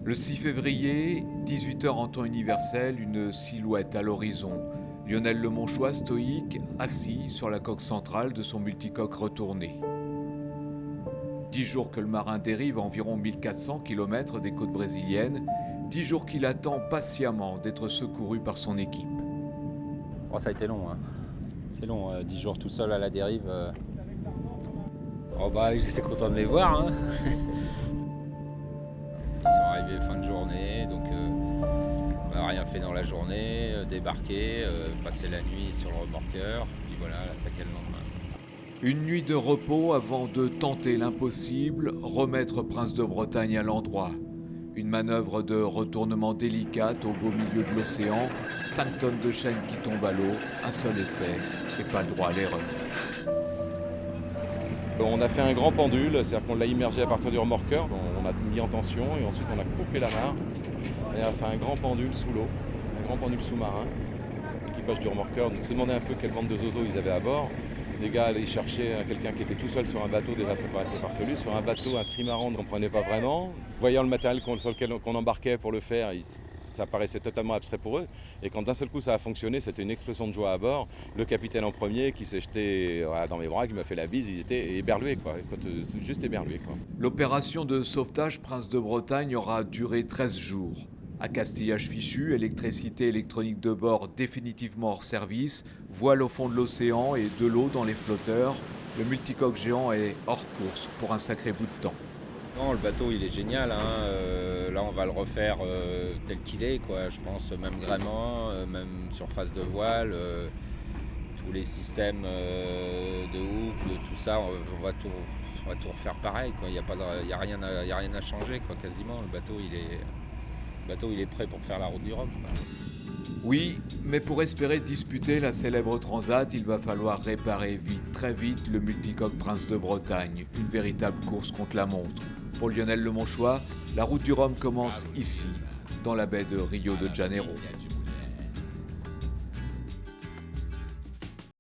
Le 6 février, 18h en temps universel, une silhouette à l'horizon. Lionel Lemonchois, stoïque, assis sur la coque centrale de son multicoque retourné. 10 jours que le marin dérive à environ 1400 km des côtes brésiliennes, 10 jours qu'il attend patiemment d'être secouru par son équipe. Oh, ça a été long, hein. C'est long, 10 jours tout seul à la dérive. Oh bah j'étais content de les voir, hein. Ils sont arrivés fin de journée, donc on n'a rien fait dans la journée, débarqué, passer la nuit sur le remorqueur, puis voilà, attaquer le lendemain. Une nuit de repos avant de tenter l'impossible, remettre Prince de Bretagne à l'endroit. Une manœuvre de retournement délicate au beau milieu de l'océan, 5 tonnes de chaîne qui tombent à l'eau, un seul essai et pas le droit à l'erreur. On a fait un grand pendule, c'est-à-dire qu'on l'a immergé à partir du remorqueur, on a mis en tension et ensuite on a coupé la barre et on a fait un grand pendule sous l'eau, un grand pendule sous-marin. L'équipage du remorqueur donc, se demandait un peu quelle bande de zozo ils avaient à bord. Les gars allaient chercher quelqu'un qui était tout seul sur un bateau, déjà ça paraissait farfelu. Sur un bateau, un trimaran, on ne comprenait pas vraiment. Voyant le matériel sur lequel on embarquait pour le faire, ça paraissait totalement abstrait pour eux. Et quand d'un seul coup ça a fonctionné, c'était une explosion de joie à bord. Le capitaine en premier qui s'est jeté dans mes bras, qui m'a fait la bise, ils étaient éberlués, quoi. Juste éberlués, quoi. L'opération de sauvetage Prince de Bretagne aura duré 13 jours. Accastillage fichu, électricité électronique de bord définitivement hors service, voile au fond de l'océan et de l'eau dans les flotteurs, le multicoque géant est hors course pour un sacré bout de temps. Non, le bateau il est génial, hein. Là on va le refaire tel qu'il est, quoi. Je pense même gréement, même surface de voile, tous les systèmes de hook, de tout ça, on va tout refaire pareil, quoi. Il y a rien à changer, quoi, quasiment. Le bateau il est prêt pour faire la route du Rhum, quoi. Oui, mais pour espérer disputer la célèbre Transat, il va falloir réparer vite, très vite, le multicoque Prince de Bretagne. Une véritable course contre la montre. Pour Lionel Lemonchois, la route du Rhum commence ici, dans la baie de Rio de Janeiro.